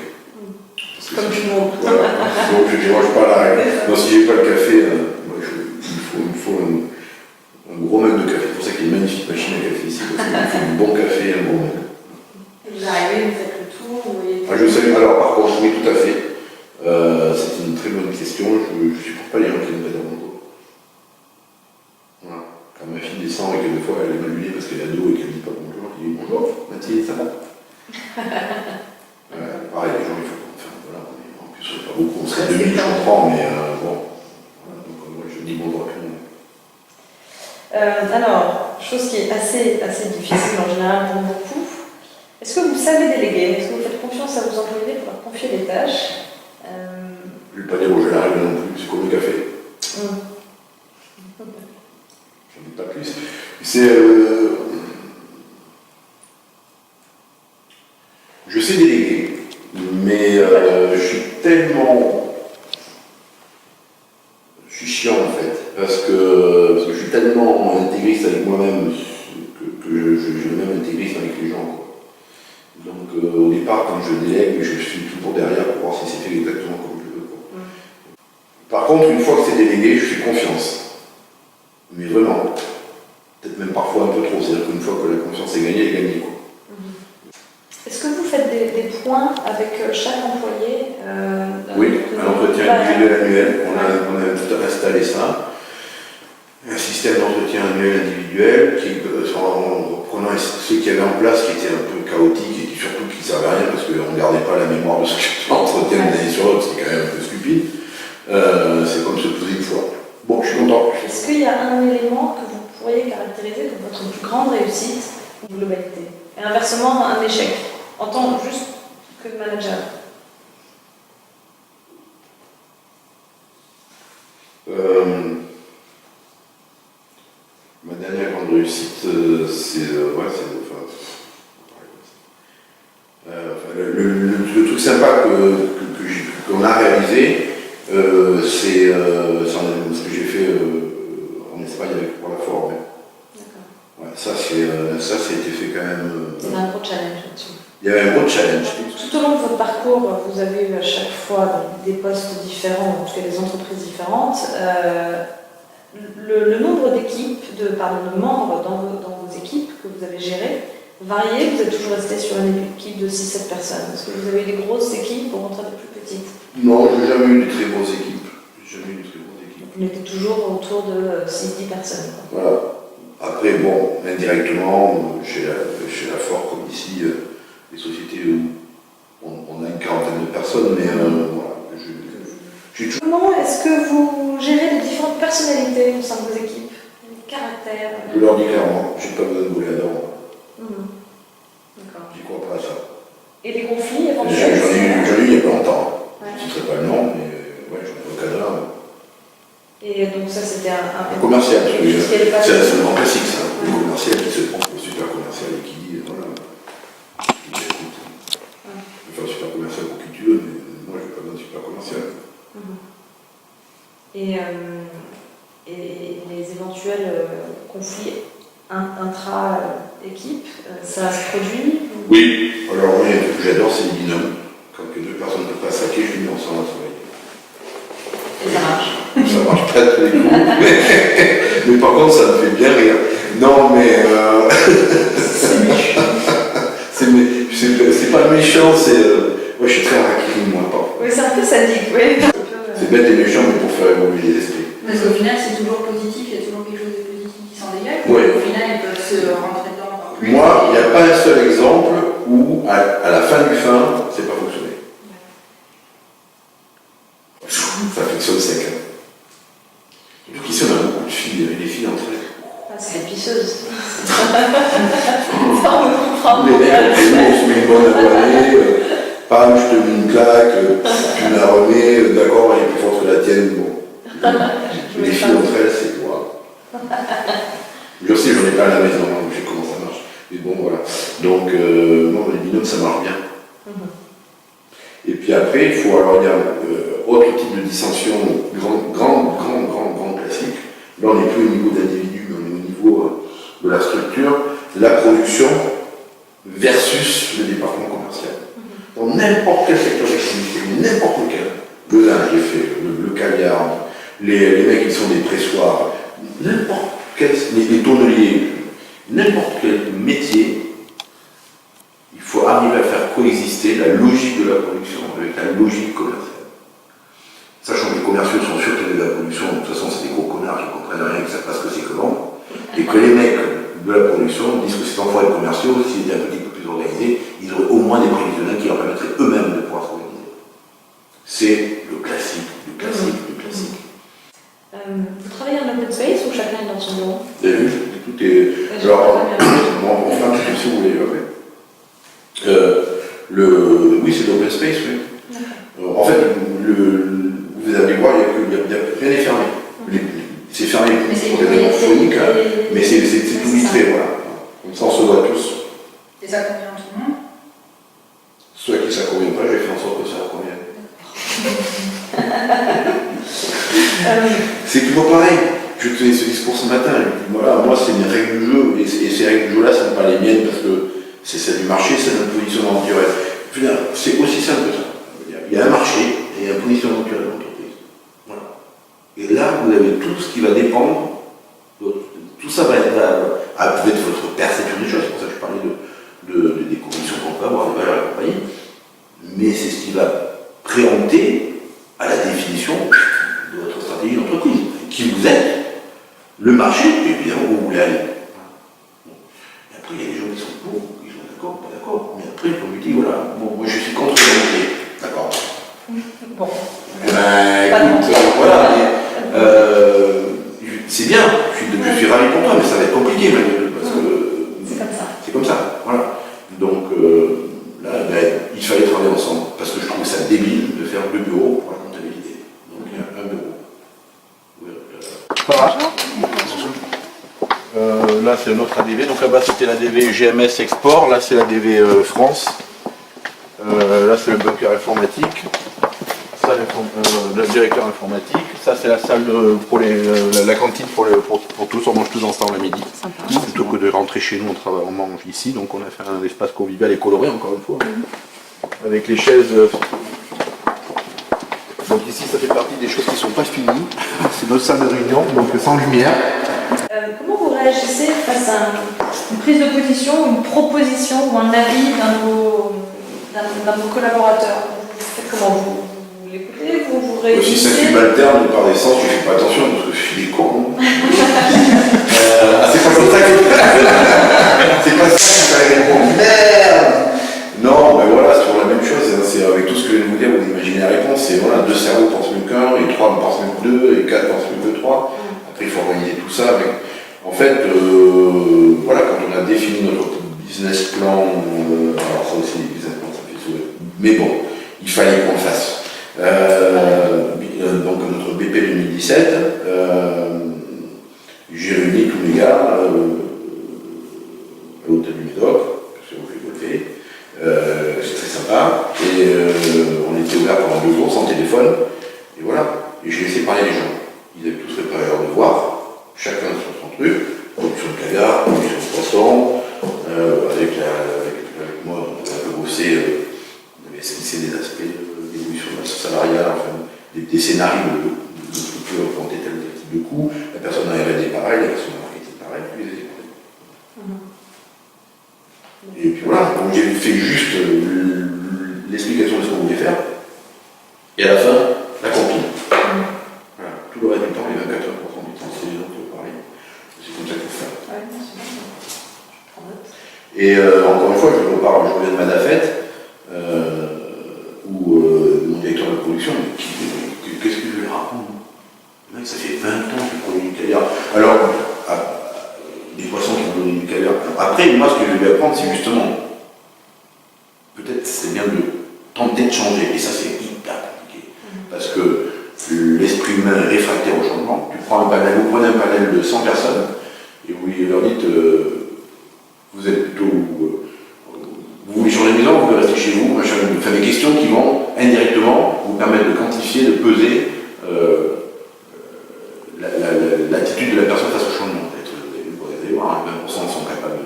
Comme tout le monde. Voilà. Donc je ne mange pas la règle. Non, si j'ai pas le café, il me faut un gros mug de café. C'est pour ça qu'il y a une magnifique machine à café ici, parce qu'il faut du bon café et un bon mug. Et vous arrivez, vous faites le tour, vous voyez... Je sais, alors par contre, oui, tout à fait. C'est une très bonne question. Je ne supporte pas les gens qui me mettent dans mon dos. Voilà. Quand ma fille descend et que des fois elle est mal lunée parce qu'elle est ado et qu'elle ne dit pas bonjour, je dis bonjour, Mathilde, ça va? Pareil, les gens, il faut. Enfin, voilà, en plus, on n'est pas beaucoup, on serait 2000, je comprends, mais bon. Voilà, donc, moi, je dis bonjour à tout le monde. Alors, chose qui est assez difficile en général pour beaucoup, est-ce que vous savez déléguer? Est-ce que vous faites confiance à vos employés pour leur confier des tâches? Je ne vais pas dire au général non plus, c'est comme le café. J'en dis pas plus. Je sais déléguer, mais je suis tellement... Je suis chiant en fait, parce que je suis tellement intégriste avec moi-même que j'ai le même intégrisme avec les gens, quoi. Donc au départ, quand je délègue, je suis toujours derrière pour voir si c'est fait exactement comme je veux, quoi. Par contre, une fois que c'est délégué, je fais confiance. Mais vraiment, peut-être même parfois un peu trop, c'est-à-dire qu'une fois que la confiance est gagnée, elle est gagnée, quoi. Est-ce que vous faites des points avec chaque employé? Oui, un entretien individuel annuel, on a tout installé ça. Un système d'entretien annuel individuel qui, en reprenant ce qu'il y avait en place, qui était un peu chaotique et qui surtout qui ne servait à rien parce qu'on ne gardait pas la mémoire de ce que l'entretien d'année sur l'autre, c'est quand même un peu stupide. C'est comme se poser une fois. Bon, je suis content. Est-ce qu'il y a un élément que vous pourriez caractériser comme votre plus grande réussite ou globalité? Et inversement, un échec, en tant juste que manager? Ma dernière grande réussite, c'est... le truc sympa qu'on a réalisé, c'est ce que j'ai fait en Espagne pour la Ford. D'accord. Ouais, ça, été fait quand même... Il y a un gros challenge là-dessus. Il y avait un gros challenge. Tout au long de votre parcours, vous avez eu à chaque fois des postes différents, en tout cas des entreprises différentes. Le nombre d'équipes, de membres dans vos équipes que vous avez gérées, varié, vous êtes toujours resté sur une équipe de 6-7 personnes. Est-ce que vous avez eu des grosses équipes pour rentrer des plus petites? Non, je n'ai jamais eu de très grosses équipes. Vous étiez toujours autour de 6-10 personnes, quoi. Voilà. Après, bon, indirectement, chez la Ford, comme ici, les sociétés où on a une quarantaine de personnes, mais voilà. Comment est-ce que vous gérez les différentes personnalités au sein de vos équipes? Les caractères? Je leur dis clairement, j'ai pas besoin de voler à l'or. D'accord. J'y crois pas à ça. Et les conflits éventuels? J'en ai eu il y a pas longtemps. Ouais. Je ne citerai pas le nom, mais ouais, j'en ai au cadre. Et donc ça, c'était un commercial. C'est un grand classique, ça. Ouais. Le commercial qui se prend pour super commercial et qui dit, voilà, écoute, je vais faire un super commercial pour qui tu veux, mais moi, je n'ai pas besoin de super commercial. Et les éventuels conflits intra-équipe, ça se produit? Oui. Alors oui, un truc que j'adore, c'est les binômes. Quand deux personnes ne peuvent pas saquer, je les mets ensemble à travailler. Et ça marche? Ça marche pas tous les coups, mais par contre, ça me fait bien rire. Non, mais... c'est pas méchant, c'est... Moi, je suis très raquine, moi, parfois. Oui, c'est un peu sadique, oui. C'est bête et méchant, mais pour faire évoluer les esprits. Parce qu'au final, c'est toujours positif, il y a toujours quelque chose de positif qui s'en dégage. Oui. Au final, ils peuvent se rentrer dedans encore plus. Moi, il n'y a pas un seul exemple où, à la fin du fin, c'est pas fonctionné. Ça fait frictionne sec. Hein. Surtout qu'ici, on a beaucoup de filles, les filles entre elles. Ah, c'est la pisseuse. Ça, on comprend. Les mecs, on se met une bonne abonnée, pam, je te mets une claque, tu me la remets, d'accord, elle est plus forte que la tienne, bon. Les filles entre elles, c'est quoi? Je sais, j'en ai pas à la maison, hein, je sais comment ça marche. Mais bon, voilà. Donc, non, les binômes, ça marche bien. Et puis après, il faut alors, il y a autre type de dissension, grand classique. Là, on n'est plus au niveau d'individu, mais on est au niveau de la structure, la production versus le département commercial. Dans n'importe quel secteur d'activité, n'importe lequel, le linge est fait, le caviar, les mecs qui sont des pressoirs, n'importe quel, les tonneliers, n'importe quel métier, il faut arriver à faire coexister la logique de la production avec la logique commerciale. Sachant que les commerciaux sont surtenus de la production, de toute façon c'est des gros connards qui ne comprennent rien, qui ne savent pas ce que c'est que vendre, et que les mecs de la production disent que ces enfoirés commerciaux, s'ils étaient un petit peu plus organisés, ils auraient au moins des prévisionnels qui leur permettraient eux-mêmes de pouvoir s'organiser. C'est le classique, le classique, le classique. Vous travaillez en open space ou chacun est dans son bureau? Vous avez vu, tout est... Alors, on fait un petit peu si vous voulez, après. Oui, c'est l'open space, oui. En fait, vous allez voir, rien n'est fermé. C'est fermé pour des raisons phoniques, hein, mais c'est tout vitré, voilà. Comme ça, on se voit tous. Et ça convient à tout le monde? Ceux à qui ça ne convient pas, j'ai fait en sorte que ça leur convienne. C'est toujours pareil. Je tenais ce discours ce matin. Voilà, moi, c'est mes règles du jeu, et ces règles du jeu-là, ce ne sont pas les miennes parce que c'est celle du marché, c'est notre positionnement naturel. C'est aussi simple que ça. Il y a un marché et un positionnement naturel de l'entreprise. Voilà. Et là, vous avez tout ce qui va dépendre, tout ça va être peut-être votre perception des choses, c'est pour ça que je parlais des conditions qu'on peut avoir, des valeurs et compagnie, mais c'est ce qui va préempter à la définition de votre stratégie d'entreprise. Qui vous êtes, le marché, et évidemment où vous voulez aller. Et après, il y a des gens qui sont pour, qui sont d'accord, pas d'accord, mais après, on lui dit, voilà, bon, moi je suis contre le métier, d'accord. Bon. Voilà, c'est bien, je suis ravi pour toi, mais ça va être compliqué, parce que c'est comme ça. C'est comme ça, voilà. Donc là, il fallait travailler ensemble, parce que je trouve ça débile de faire deux bureaux pour la comptabilité. Donc il y a un bureau. Voilà. Là c'est notre ADV, donc là-bas c'était l'ADV GMS Export, là c'est l'ADV France, là c'est le bunker informatique, ça le directeur informatique, ça c'est la salle pour la cantine pour tous, on mange tous ensemble à midi. Sympa. Plutôt que de rentrer chez nous, on mange ici, donc on a fait un espace convivial et coloré encore une fois, avec les chaises. Donc ici ça fait partie des choses qui ne sont pas finies, c'est notre salle de réunion, donc sans lumière. Comment vous réagissez face à une prise de position, une proposition ou un avis d'un de vos collaborateurs? Comment vous l'écoutez, vous Si réagissez? c'est un subalterne, de par essence, je ne fais pas attention parce que je suis des cons. C'est pas comme ça que c'est pas ça qu'il fallait répondre. Merde. Non, ben voilà, c'est toujours la même chose. Hein. C'est avec tout ce que je viens de vous dire, vous imaginez la réponse. C'est voilà, 2 cerveaux pensent mieux qu'un, et 3 pensent mieux que 2, et 4 pensent mieux que 3. Après, il faut organiser tout ça. Mais en fait, voilà, quand on a défini notre business plan, alors ça aussi, les business plans, ça fait sourire. Mais bon, il fallait qu'on le fasse. Donc notre BP 2017, j'ai réuni tous les gars à l'hôtel du Médoc, parce qu'on fait golfer. C'est très sympa. Et on était ouvert pendant 2 jours sans téléphone. Et voilà. Et j'ai laissé parler les gens. Ils avaient tous préparé leur devoir, chacun sur son truc, production de caviar, production de poisson, avec moi, on avait un peu bossé, on avait esquissé des aspects d'évolution de la salariale, enfin, des scénarios de structure pour tel ou tel type de coût. La personne en R&D pareil, la personne en marketing pareil, puis les écoles. Et puis voilà, donc j'ai fait juste l'explication de ce qu'on voulait faire, et à la fin, la compile. Voilà, tout le reste du temps, les 24 heures pour du temps, c'est pareil. C'est comme ça qu'il faut faire. Et encore une fois, je reviens de Madafet, où mon directeur de production, qu'est-ce que je lui raconte? Le mec, ça fait 20 ans qu'il produit du caviar. Alors, des poissons qui ont donné du caviar. Après, moi, ce que je vais apprendre, c'est justement, peut-être c'est bien de tenter de changer, et ça c'est hyper compliqué. Parce que l'esprit humain est réfractaire au changement. Vous prenez un panel de 100 personnes, et vous leur dites, vous êtes plutôt, vous voulez changer de maison, vous voulez rester chez vous, machin, enfin, des questions qui vont indirectement vous permettre de quantifier, de peser l'attitude de la personne face au changement. Vous allez voir, 20% sont capables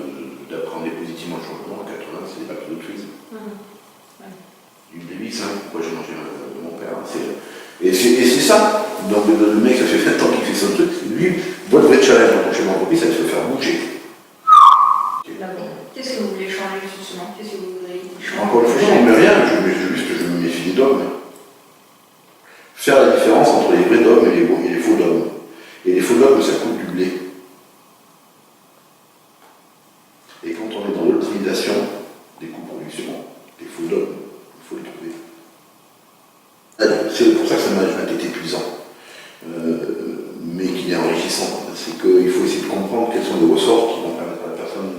d'apprendre positivement le changement, 80% c'est des bacs d'autruisme. Une dévisse, pourquoi j'ai mangé de mon père. Et c'est ça. Donc le mec, ça fait 20 ans qu'il fait son truc. Lui, votre vrai challenge dans ton schéma d'entreprise, c'est de se faire bouger. Qu'est-ce que vous voulez changer justement? Qu'est-ce que vous voudriez changer? Encore une fois, je ne mets rien, je me méfie des dogmes. Faire la différence entre les vrais dogmes et les faux dogmes. Et les faux dogmes, ça coûte du blé. Et quand on est dans l'optimisation des coûts de production, les faux dogmes, il faut les trouver. C'est pour ça que ce management est épuisant, mais qu'il est enrichissant. C'est qu'il faut essayer de comprendre quels sont les ressorts qui vont permettre à la personne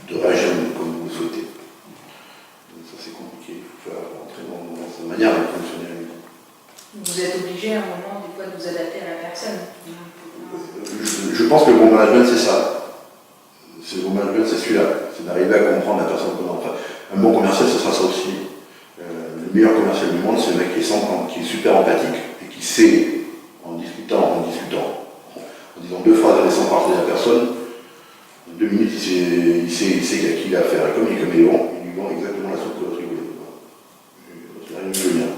de réagir comme vous le souhaitez. Donc ça c'est compliqué, il faut faire rentrer dans sa manière de fonctionner. Vous êtes obligé à un moment des fois de vous adapter à la personne. Je pense que le bon management c'est ça. C'est le bon management, c'est celui-là. C'est d'arriver à comprendre la personne qu'on a en face. Un bon commercial, ce sera ça aussi. Le meilleur commercial du monde, c'est le mec qui est super empathique et qui sait, en discutant, en disant 2 phrases à laissant parler à la personne, en 2 minutes, il sait à qui il a affaire. Et comme il est caméléon, il lui vend exactement la soupe que l'autre voulait. C'est rien de mieux.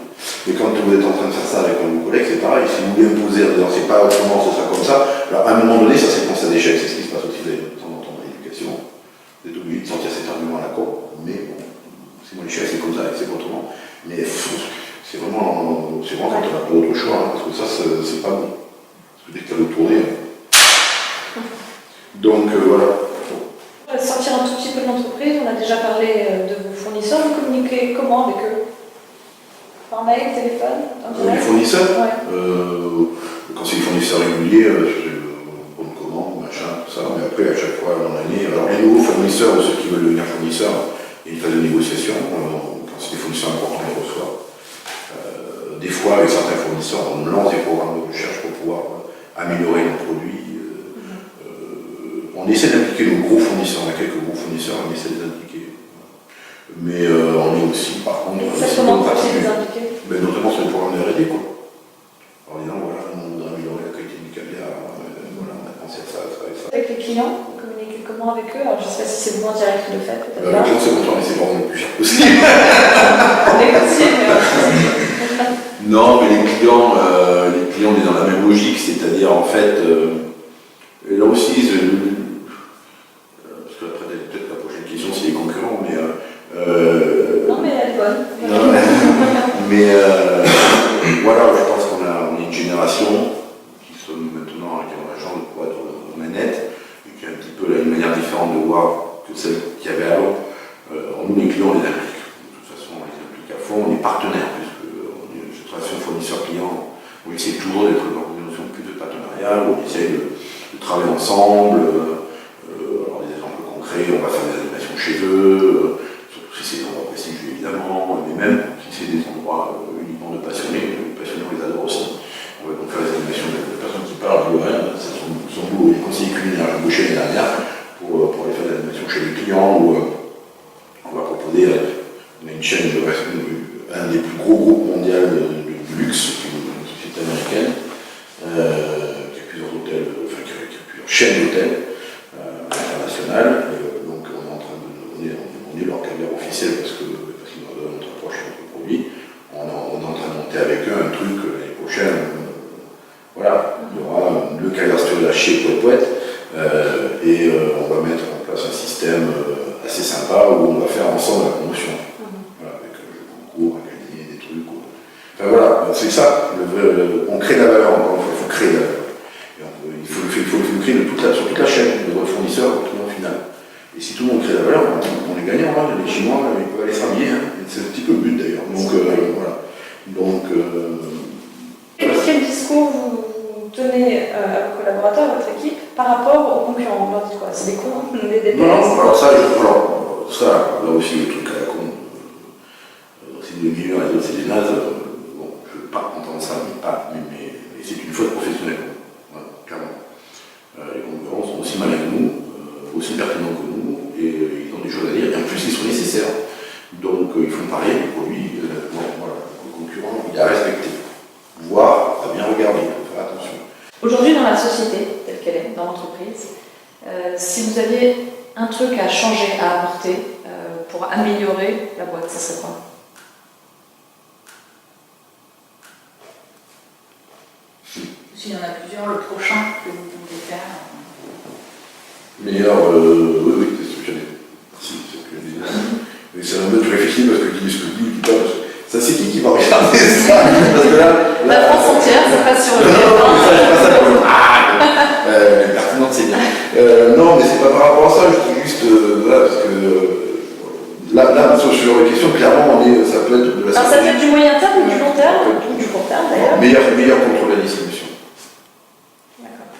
Et quand vous êtes en train de faire ça avec un de vos collègues, c'est pareil. Si vous voulez imposer en disant c'est pas autrement, ce sera comme ça, alors à un moment donné, ça c'est le constat d'échec. C'est ce qui se passe aussi de temps en temps dans l'éducation. Vous êtes obligé de sortir cet argument à la con, mais bon, c'est mon échec, c'est comme ça, c'est pas autrement. Mais c'est vraiment quand on n'a pas d'autre choix, parce que ça, c'est pas bon. Parce que dès que tu as le tourné. Donc voilà. On va sortir un tout petit peu de l'entreprise. On a déjà parlé de vos fournisseurs. Vous communiquez comment avec eux? Par mail, téléphone, Les fournisseurs, ouais. quand c'est des fournisseurs réguliers, bonne commande, machin, tout ça, mais après, à chaque fois, dans l'année, alors les nouveaux fournisseurs ou ceux qui veulent devenir fournisseurs, il y a une phase de négociation. Quand c'est des fournisseurs importants, on les reçoit. Des fois, avec certains fournisseurs, on lance des programmes de recherche pour pouvoir améliorer nos produits. On essaie d'impliquer nos gros fournisseurs, on a quelques gros fournisseurs, on essaie de les impliquer. Mais on est aussi, par contre, comment vous les impliquer? Notamment sur le programme de R&D, quoi. En disant, voilà, on voudrait améliorer la qualité du caviar, voilà, on a pensé à ça, et ça. Avec les clients, vous communiquez comment avec eux? Alors je ne sais pas si c'est vous en direct qui le faites, peut-être Les pas. clients, c'est content, mais c'est vraiment le plus cher possible. Négocier, mais Non, mais les clients, on est dans la même logique, c'est-à-dire, en fait, là aussi, parce que après, peut-être la prochaine question, c'est les concurrents, mais... non, mais elle est bonne. Mais voilà, je pense qu'on est une génération qui sommes maintenant, qui a la chance de pouvoir être aux manettes, et qui a un petit peu une manière différente de voir que celle qu'il y avait avant. Nous, les clients, on les implique. De toute façon, on les implique à fond, on est partenaires, puisque cette relation fournisseur-client, on essaie toujours d'être dans une notion plus de partenariat, où on essaie de travailler ensemble. Alors, des exemples concrets, on va faire des animations chez eux, surtout si c'est des endroits prestigieux évidemment, mais même si c'est des endroits uniquement de passionnés, les passionnés on les adore aussi. On va donc faire des animations de personnes qui parlent du Lorraine, c'est son boulot, il est conseiller culinaire à Boucher l'année dernière, pour aller faire des animations chez les clients, où on va proposer, on a une chaîne de un des plus gros groupes mondiaux de luxe, une société américaine, qui a plusieurs hôtels, enfin qui a plusieurs chaînes d'hôtels internationales. Donc on est en train de donner leur caviar officiel parce qu'ils nous donnent notre approche et notre produit. On est en train de monter avec eux un truc l'année prochaine. Voilà, il y aura le caviar Sturia chez Poète, et on va mettre en place un système assez sympa où on va faire ensemble la promotion. Voilà, avec le concours, à gagner des trucs. Enfin voilà, c'est ça, on crée de la valeur, encore une fois, il faut créer de la valeur. Il faut le créer sur toute la chaîne, de votre fournisseur au client final. Et si tout le monde crée de la valeur, on est gagnant, hein. Les Chinois, ils peuvent aller s'habiller, hein. C'est un petit peu le but d'ailleurs. Donc voilà. Donc, quel discours vous collaborateurs, votre équipe, par rapport aux concurrents? Vous leur dites quoi? C'est des cons, des DPS? Non, alors ça, là aussi, le truc à la con, c'est des meilleurs, les autres, c'est des nazes. Bon, je ne veux pas entendre ça, mais c'est une faute professionnelle, voilà, clairement. Les concurrents sont aussi malins que nous, aussi pertinents que nous, et ils ont des choses à dire, et en plus, ils sont nécessaires. Donc, ils font pareil, le produit, voilà, le concurrent, il est à respecter, voire à bien regarder, il faut faire attention. Aujourd'hui, dans la société, telle qu'elle est, dans l'entreprise, si vous aviez un truc à changer, à apporter pour améliorer la boîte, ça serait quoi? S'il y en a plusieurs, le prochain que vous pouvez faire. Meilleur, oui, c'est ce que j'allais dire. Si, c'est ce que je disais. Mais c'est un peu de réfléchir parce que je dis ce que je dis, ou pas, parce que ça c'est qui va regarder ça? Parce que là, La France entière, ça passe sur le non, mais ça, je pas ça pour le. Pertinente, c'est bien. Non, mais c'est pas par rapport à ça, je dis juste, voilà, parce que là, sur les questions, clairement, ça peut être de la Alors ça peut être du moyen terme ou du long terme, ou du court terme d'ailleurs. Meilleur contrôle de la distribution. D'accord.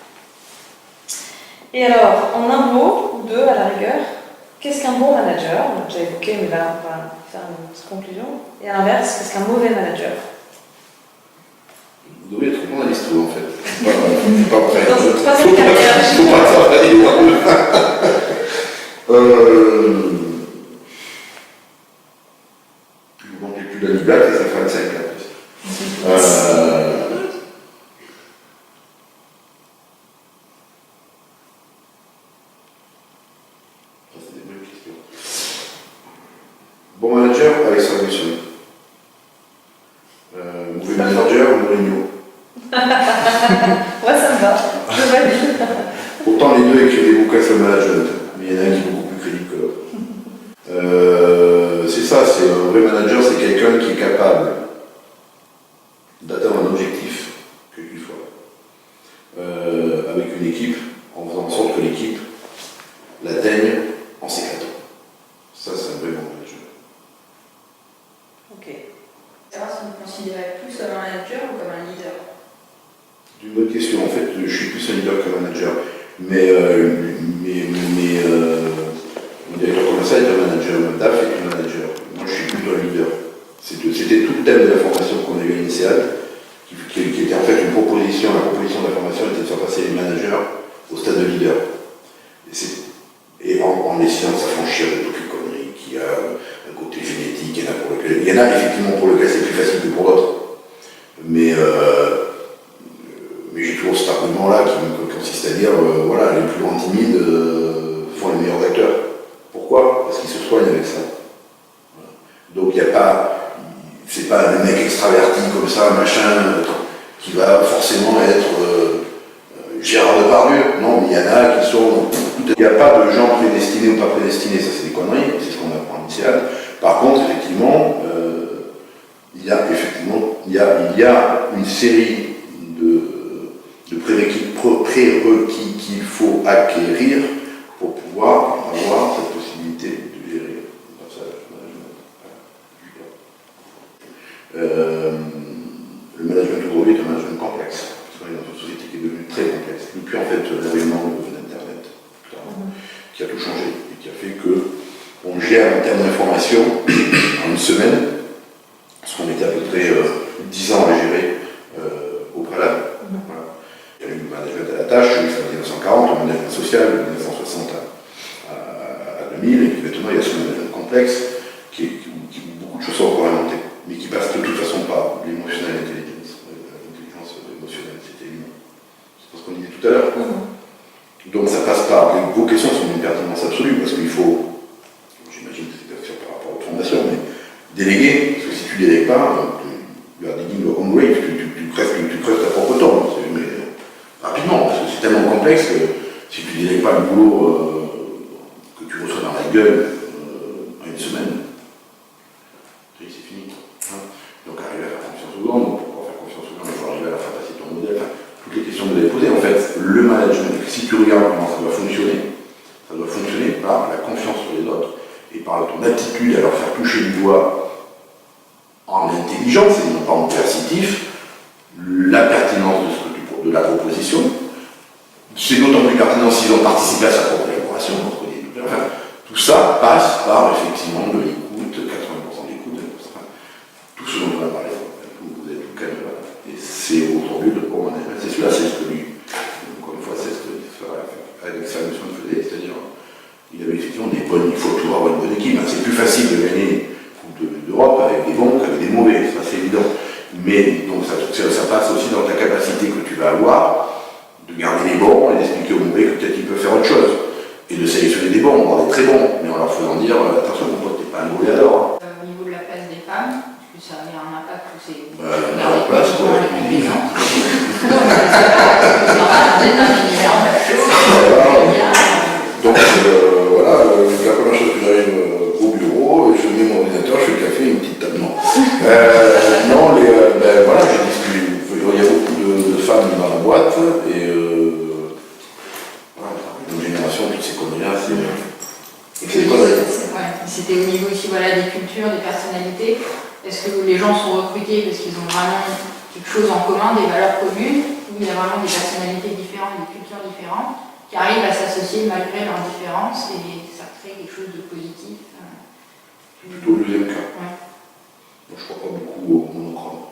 Et alors, en un mot ou deux à la rigueur, qu'est-ce qu'un bon manager? On l'a déjà évoqué, mais là, on va faire une petite conclusion. Et à l'inverse, qu'est-ce qu'un mauvais manager? Vous devez être bon à l'histoire en fait. C'est pas prêt. Dans une troisième carrière. Faut pas travailler dans le je vous manque plus de la blague et ça fera 5 là. C'est des bonnes questions. Bon manager, Alexandre Mission. Mauvais manager, Mourinho. Ouais, ça me va. Je valide. Pourtant, les deux écrivent des bouquins sur le management, mais il y en a un qui est beaucoup plus crédible que l'autre. C'est ça, c'est un vrai manager, c'est quelqu'un qui est capable d'atteindre un objectif, quel qu'il soit, avec une équipe, en faisant en sorte que l'équipe l'atteigne en s'éclatant. Ça, c'est un vrai bon manager. Ok. Savoir si vous vous considérez plus comme un manager ou comme un leader? C'est une bonne question. En fait, je suis plus un leader qu'un manager. Mais mon directeur commercial est un manager, mon DAF est un manager. Moi, je suis plutôt un leader. C'était tout le thème de la formation qu'on a eu à l'INSEAD, qui était en fait une proposition. La proposition de la formation était de faire passer les managers au stade de leader. Et en essayant de s'affranchir de toutes les conneries, qu'il y a un côté génétique, il y en a effectivement pour lequel c'est plus facile que pour d'autres. Mais j'ai toujours cet argument-là qui consiste à dire, voilà, les plus grands timides font les meilleurs acteurs. Pourquoi? Parce qu'ils se soignent avec ça. Voilà. Donc il n'y a pas, c'est pas un mec extraverti comme ça, machin, qui va forcément être Gérard Depardieu. Non, mais il y en a qui sont... Il n'y a pas de gens prédestinés ou pas prédestinés, ça c'est des conneries, c'est ce qu'on apprend en initial. Par contre, effectivement, il y a une série de prérequis qu'il faut acquérir pour pouvoir avoir cette possibilité de gérer le passage management. Le management aujourd'hui est un management complexe, parce qu'on est dans une société qui est devenue très complexe. Depuis en fait l'avènement d'Internet, qui a tout changé et qui a fait qu'on gère en termes d'information en une semaine, ce qu'on était à peu près 10 ans à gérer au préalable. Voilà. Il y a eu le management à la tâche, en 1940, le management social, de 1960 à 2000, et puis maintenant il y a ce management complexe où beaucoup de choses sont encore inventées, mais qui passe de toute façon par l'émotionnel intelligence. L'intelligence émotionnelle, c'était humain. C'est ce qu'on disait tout à l'heure. Donc ça passe par, vos questions sont d'une pertinence absolue, parce qu'il faut, j'imagine que c'est bien sûr par rapport aux fondations, mais déléguer, parce que si tu ne délègues pas, tu as digging your own grave, tu crèves ta propre tombe, mais rapidement, parce que c'est tellement complexe que si tu ne délègues pas le boulot que tu reçois dans la gueule en une semaine, c'est fini. Hein. Donc arriver à faire confiance aux gens, donc pour pouvoir faire confiance aux gens, il faut arriver à faire passer ton modèle, enfin, toutes les questions que vous avez posées, en fait, le management, si tu regardes comment ça doit fonctionner par la confiance sur les autres et par ton aptitude à leur faire toucher du doigt en intelligence et non pas en coercitif, la pertinence de la proposition, une pertinence s'ils ont participé à sa propre élaboration, entre les deux. Enfin, tout ça passe par effectivement de l'écoute, 80% d'écoute, enfin, tout ce dont on a parlé. Vous êtes tout calme, voilà. Et c'est aujourd'hui le point management, c'est celui-là, c'est ce que lui, encore une fois, c'est ce que Alex Ferguson faisait, c'est-à-dire, il avait effectivement des bonnes, il faut toujours avoir une bonne équipe. C'est plus facile de gagner une Coupe d'Europe avec des bons qu'avec des mauvais, ça c'est évident. Mais donc ça passe aussi dans ta capacité que tu vas avoir de garder les bons et d'expliquer aux mauvais que peut-être ils peuvent faire autre chose. Et de sélectionner des bons, voire des très bons, mais en leur faisant dire attention, mon pote, t'es pas un goléador. Au niveau de la place des femmes, est-ce que ça a un impact ou c'est. La place, quoi, la cuisine. Donc voilà, la première chose que j'arrive au bureau, je mets mon ordinateur, je fais le café, une petite table. Non, voilà, j'ai discuté. Il y a beaucoup de femmes dans la boîte et voilà, une génération, toutes ces conneries-là, c'est des conneries. C'était au niveau aussi voilà, des cultures, des personnalités. Est-ce que les gens sont recrutés parce qu'ils ont vraiment quelque chose en commun, des valeurs communes, ou il y a vraiment des personnalités différentes, des cultures différentes qui arrivent à s'associer malgré leurs différences et ça crée quelque chose de positif. C'est plutôt le deuxième cas. Ouais. Moi, je crois pas beaucoup au monochrome.